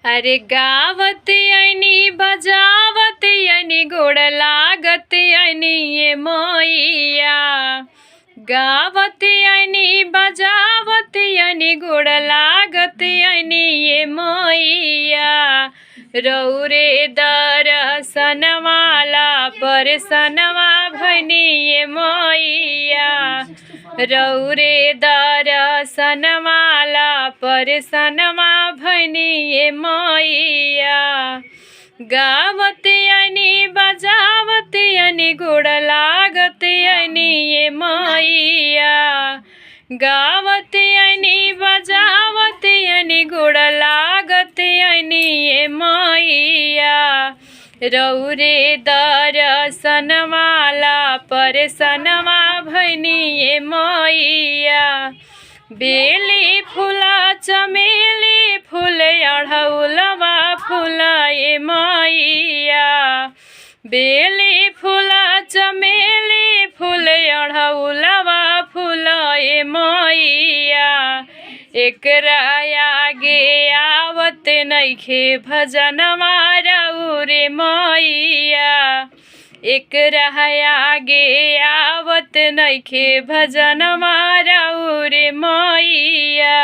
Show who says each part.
Speaker 1: अरे गावत आईनी बजावत आईनी गोड़ लागत आईनी ये मैया। गावत आईनी बजावत आईनी गोड़ लागत आईनी ये मैया। रौरे दर्शनवाला परसनवा भनी ये मैया। रौरे दर्शनवाला परसनवा भनी ये मैया। गावत आईनी बजावत आईनी गोड़ लागत आईनी ये मैया। गावत आईनी बजावत आईनी गोड़ लागत आईनी ये मैया। रौरे दर्शनवाला परसनवा भनी ये मैया। बेली फूला चमेली फूल अढ़ौलवा फूला ये मैया। बेली फूला चमेली फूल अढ़ौलवा फूला ये मैया। एकरा आगे आवत नइखे भजनवा रौरे मैया। एकरा आगे आवत नइखे भजनवा रौरे मैया।